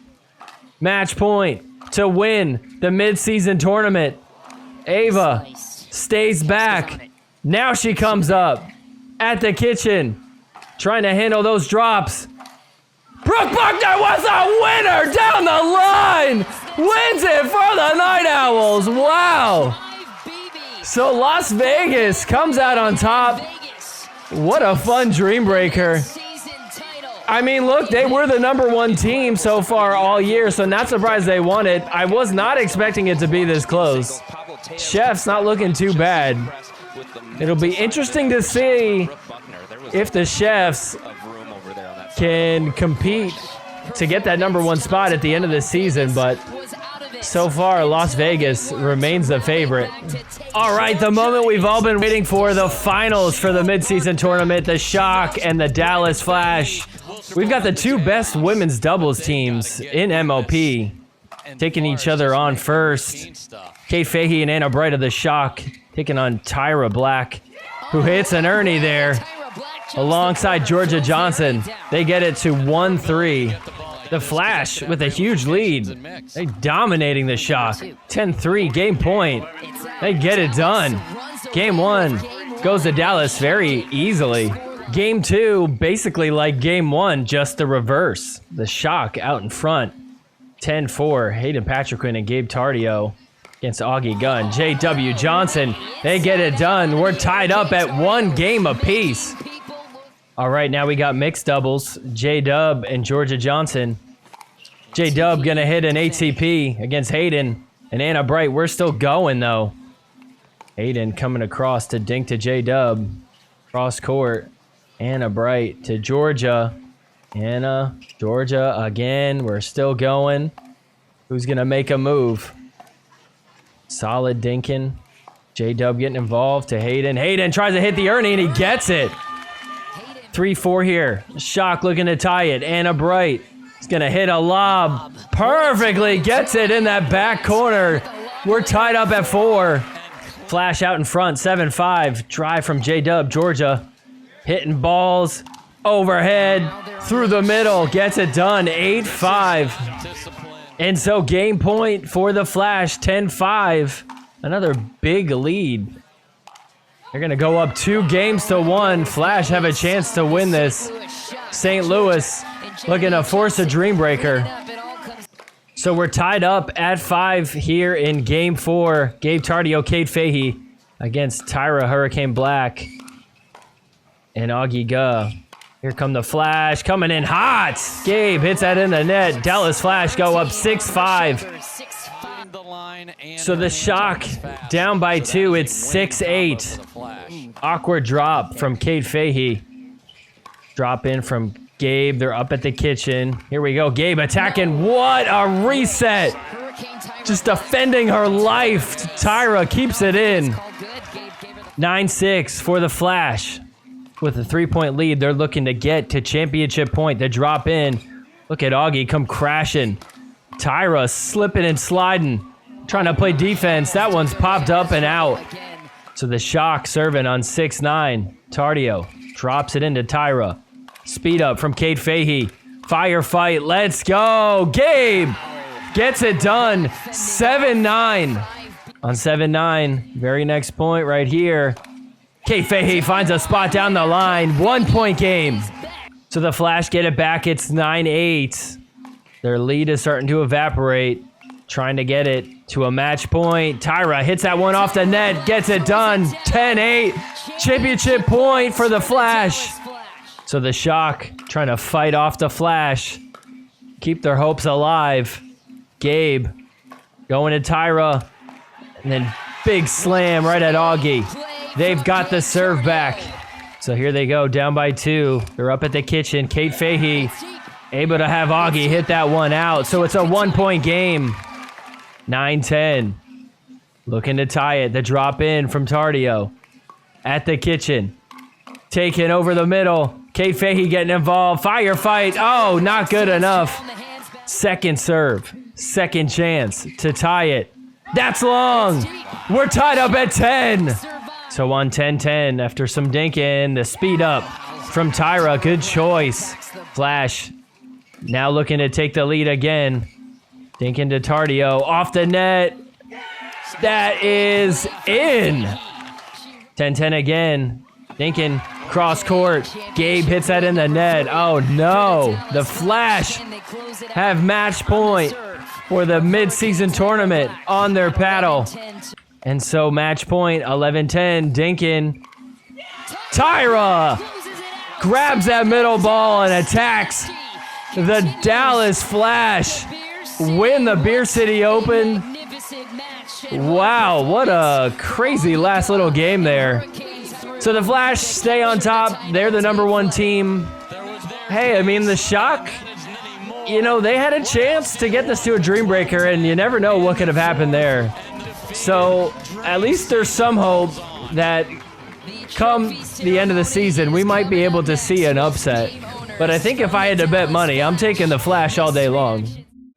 Match point to win the mid-season tournament. Ava stays back. Now she comes up at the kitchen, trying to handle those drops. Brooke Buckner was a winner down the line. Wins it for the Night Owls. Wow. So Las Vegas comes out on top. What a fun dream breaker. I mean, look, they were the #1 team so far all year, so not surprised they won it. I was not expecting it to be this close. Chef's not looking too bad. It'll be interesting to see if the Chefs can compete to get that #1 spot at the end of the season, but so far, Las Vegas remains the favorite. All right, the moment we've all been waiting for, the finals for the midseason tournament, the Shock and the Dallas Flash. We've got the two best women's doubles teams in MLP taking each other on first. Kate Fahey and Anna Bright of the Shock taking on Tyra Black, who hits an Ernie there alongside Georgia Johnson. They get it to 1-3. The Flash with a huge lead. They dominating the Shock. 10-3 game point. They get it done. Game 1 goes to Dallas very easily. Game 2, basically like game 1, just the reverse. The Shock out in front. 10-4, Hayden Patriquin and Gabe Tardio against Augie Gunn. J.W. Johnson, they get it done. We're tied up at 1 game apiece. All right, now we got mixed doubles. J-Dub and Georgia Johnson. J-Dub gonna hit an ATP against Hayden and Anna Bright. We're still going, though. Hayden coming across to dink to J-Dub. Cross court. Anna Bright to Georgia. Anna, Georgia again. We're still going. Who's gonna make a move? Solid dinking. J-Dub getting involved to Hayden. Hayden tries to hit the Ernie and he gets it. 3-4 here. Shock looking to tie it. Anna Bright is going to hit a lob. Perfectly gets it in that back corner. We're tied up at 4. Flash out in front. 7-5. Drive from J-Dub, Georgia. Hitting balls. Overhead. Through the middle. Gets it done. 8-5. And so game point for the Flash. 10-5. Another big lead. They're going to go up 2 games to 1. Flash have a chance to win this. St. Louis looking to force a dream breaker. So we're tied up at 5 here in game 4. Gabe Tardio, Kate Fahey against Tyra Hurricane Black and Augie Guh. Here come the Flash coming in hot. Gabe hits that in the net. Dallas Flash go up 6-5. So the Shock down by 2. It's 6-8. Awkward drop from Kate Fahey. Drop in from Gabe. They're up at the kitchen. Here we go. Gabe attacking. What a reset. Just defending her life. Tyra keeps it in. 9-6 for the Flash. With a 3-point lead, they're looking to get to championship point. They drop in. Look at Augie come crashing. Tyra slipping and sliding. Trying to play defense. That one's popped up and out. So the Shock serving on 6-9. Tardio drops it into Tyra. Speed up from Kate Fahey. Firefight. Let's go. Gabe gets it done. 7-9. On 7-9, very next point right here. Kate Fahey finds a spot down the line. 1 point game. So the Flash get it back. It's 9-8. Their lead is starting to evaporate. Trying to get it to a match point. Tyra hits that one off the net. Gets it done. 10-8. Championship point for the Flash. So the Shock trying to fight off the Flash. Keep their hopes alive. Gabe going to Tyra. And then big slam right at Augie. They've got the serve back. So here they go, down by 2. They're up at the kitchen. Kate Fahey able to have Augie hit that one out. So it's a 1 point game. 9-10. Looking to tie it. The drop in from Tardio. At the kitchen. Taken over the middle. Kate Fahey getting involved. Firefight. Oh, not good enough. Second serve. Second chance to tie it. That's long. We're tied up at 10. So on 10-10, after some dinking, the speed up from Tyra. Good choice. Flash now looking to take the lead again. Dinking to Tardio. Off the net. That is in. 10-10 again. Dinking cross court. Gabe hits that in the net. Oh no. The Flash have match point for the mid-season tournament on their paddle. And so match point, 11-10, Dinkin. Tyra grabs that middle ball and attacks. The Dallas Flash win the Beer City Open. Wow, what a crazy last little game there. So the Flash stay on top. They're the #1 team. Hey, I mean, the Shock, you know, they had a chance to get this to a dream breaker, and you never know what could have happened there. So at least there's some hope that come the end of the season, we might be able to see an upset. But I think if I had to bet money, I'm taking the Flash all day long.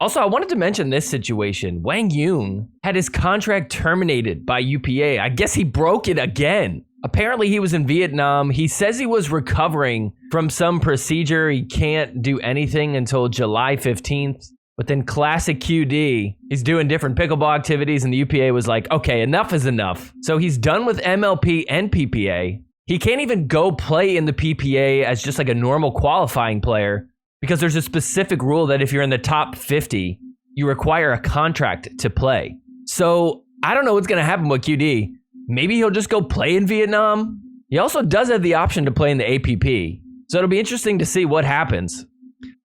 Also, I wanted to mention this situation. Quang Duong had his contract terminated by UPA. I guess he broke it again. Apparently he was in Vietnam. He says he was recovering from some procedure. He can't do anything until July 15th. But then classic QD, he's doing different pickleball activities, and the UPA was like, okay, enough is enough. So he's done with MLP and PPA. He can't even go play in the PPA as just like a normal qualifying player because there's a specific rule that if you're in the top 50, you require a contract to play. So I don't know what's going to happen with QD. Maybe he'll just go play in Vietnam. He also does have the option to play in the APP. So it'll be interesting to see what happens.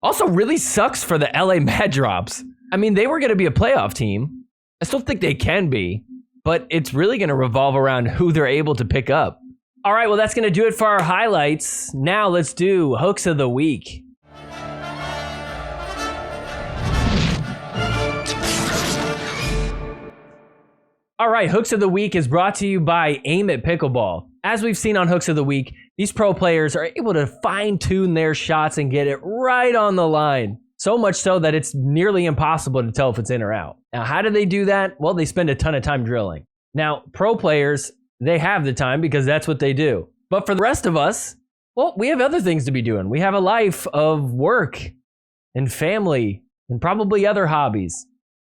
Also really sucks for the LA Mad Drops. I mean, they were going to be a playoff team. I still think they can be, but it's really going to revolve around who they're able to pick up. All right, well, that's going to do it for our highlights. Now let's do Hooks of the Week. All right, Hooks of the Week is brought to you by Aim at Pickleball. As we've seen on Hooks of the Week, these pro players are able to fine-tune their shots and get it right on the line. So much so that it's nearly impossible to tell if it's in or out. Now, how do they do that? Well, they spend a ton of time drilling. Now, pro players, they have the time because that's what they do. But for the rest of us, well, we have other things to be doing. We have a life of work and family and probably other hobbies.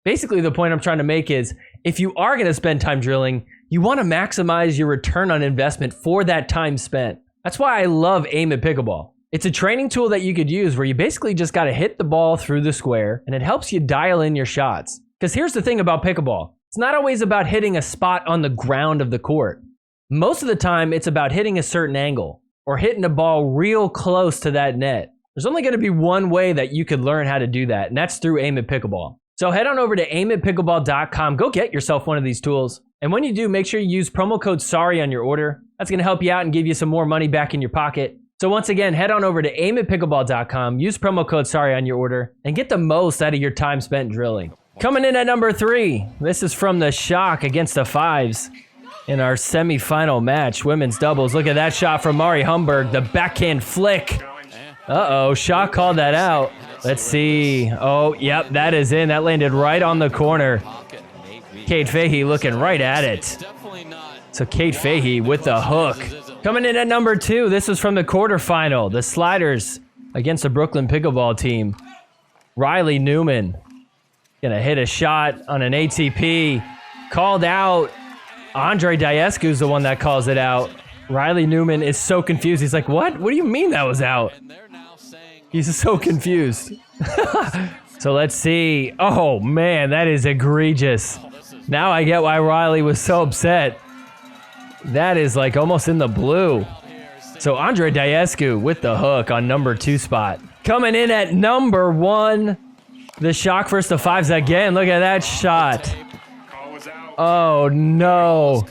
Basically, the point I'm trying to make is if you are going to spend time drilling, you want to maximize your return on investment for that time spent. That's why I love Aim at Pickleball. It's a training tool that you could use where you basically just got to hit the ball through the square and it helps you dial in your shots. Because here's the thing about pickleball. It's not always about hitting a spot on the ground of the court. Most of the time, it's about hitting a certain angle or hitting a ball real close to that net. There's only going to be one way that you could learn how to do that, and that's through Aim at Pickleball. So head on over to aimatpickleball.com. Go get yourself one of these tools. And when you do, make sure you use promo code SORRY on your order. That's going to help you out and give you some more money back in your pocket. So once again, head on over to aimatpickleball.com, use promo code SORRY on your order, and get the most out of your time spent drilling. Coming in at number 3, this is from the Shock against the Fives in our semifinal match, women's doubles. Look at that shot from Mari Humberg, the backhand flick. Uh-oh, Shock called that out. Let's see. Oh, yep, that is in. That landed right on the corner. Kate Fahey looking right at it. So Kate Fahey with the hook. Coming in at number 2, this is from the quarterfinal. The Sliders against the Brooklyn Pickleball team. Riley Newman gonna hit a shot on an ATP. called out. Andre Diescu's the one that calls it out. Riley Newman is so confused. He's like, what? What do you mean that was out? He's so confused. So let's see. Oh, man, that is egregious. Now I get why Riley was so upset. That is like almost in the blue. So Andre Diescu with the hook on number 2 spot. Coming in at number 1. The shock versus the fives again. Look at that shot. Oh, no.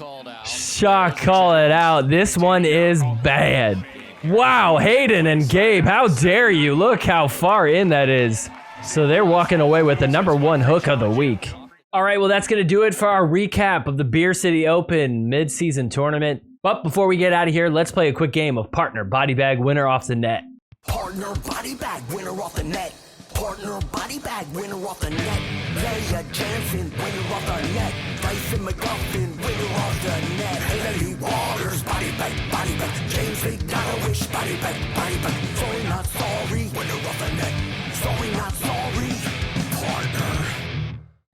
Shock, call it out. This one is bad. Wow, Hayden and Gabe, how dare you? Look how far in that is. So they're walking away with the number 1 hook of the week. All right, well, that's going to do it for our recap of the Beer City Open mid-season tournament. But before we get out of here, let's play a quick game of Partner Body Bag Winner Off the Net. Partner Body Bag Winner Off the Net. Partner Body Bag Winner Off the Net. Leia Jansen Winner Off the Net. Dyson McGuffin Winner Off the Net. Haley Waters Body Bag. James McDonald Body Bag. Sorry not sorry Winner Off the Net. Sorry not sorry Partner.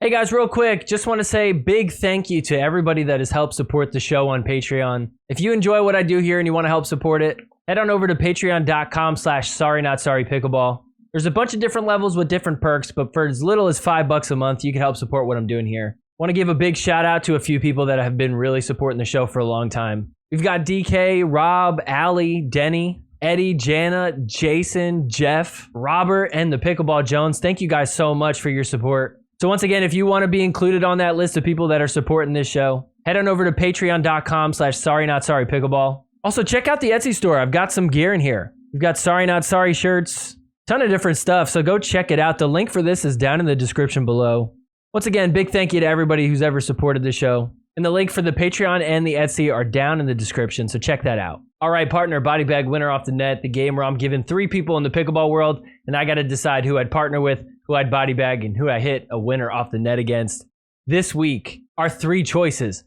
Hey guys, real quick, just want to say big thank you to everybody that has helped support the show on Patreon. If you enjoy what I do here and you want to help support it, head on over to patreon.com/sorrynotsorrypickleball. There's a bunch of different levels with different perks, but for as little as $5 a month, you can help support what I'm doing here. Want to give a big shout out to a few people that have been really supporting the show for a long time. We've got DK, Rob, Allie, Denny, Eddie, Jana, Jason, Jeff, Robert, and the Pickleball Jones. Thank you guys so much for your support. So once again, if you want to be included on that list of people that are supporting this show, head on over to patreon.com/sorrynotsorrypickleball. Also, check out the Etsy store. I've got some gear in here. We've got Sorry Not Sorry shirts, ton of different stuff, so go check it out. The link for this is down in the description below. Once again, big thank you to everybody who's ever supported the show. And the link for the Patreon and the Etsy are down in the description, so check that out. All right, Partner Body Bag Winner Off the Net, the game where I'm giving 3 people in the pickleball world, and I got to decide who I'd partner with, who I'd body bag, and who I hit a winner off the net against. This week, our 3 choices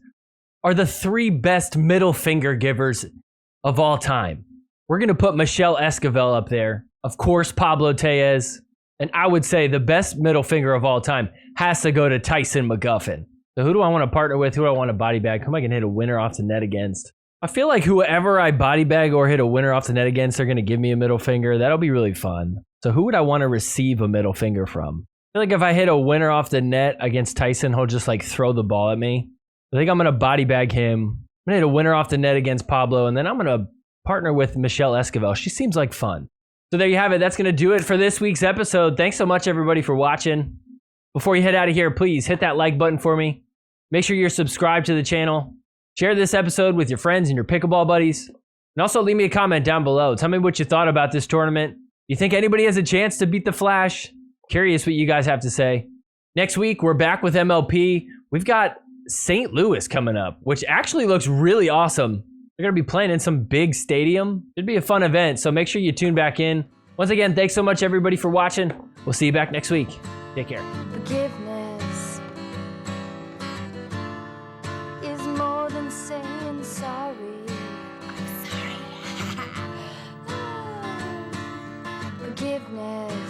are the 3 best middle finger givers of all time. We're going to put Michelle Esquivel up there. Of course, Pablo Tellez. And I would say the best middle finger of all time has to go to Tyson McGuffin. So who do I want to partner with? Who do I want to body bag? Who am I going to hit a winner off the net against? I feel like whoever I body bag or hit a winner off the net against, they're going to give me a middle finger. That'll be really fun. So who would I want to receive a middle finger from? I feel like if I hit a winner off the net against Tyson, he'll just like throw the ball at me. I think I'm going to body bag him. I'm going to hit a winner off the net against Pablo, and then I'm going to partner with Michelle Esquivel. She seems like fun. So there you have it. That's going to do it for this week's episode. Thanks so much, everybody, for watching. Before you head out of here, please hit that like button for me. Make sure you're subscribed to the channel. Share this episode with your friends and your pickleball buddies. And also leave me a comment down below. Tell me what you thought about this tournament. You think anybody has a chance to beat the Flash? Curious what you guys have to say. Next week, we're back with MLP. We've got St. Louis coming up, which actually looks really awesome. They're going to be playing in some big stadium. It'd be a fun event, so make sure you tune back in. Once again, thanks so much, everybody, for watching. We'll see you back next week. Take care. Forgiveness is more than saying sorry. I'm sorry. Forgiveness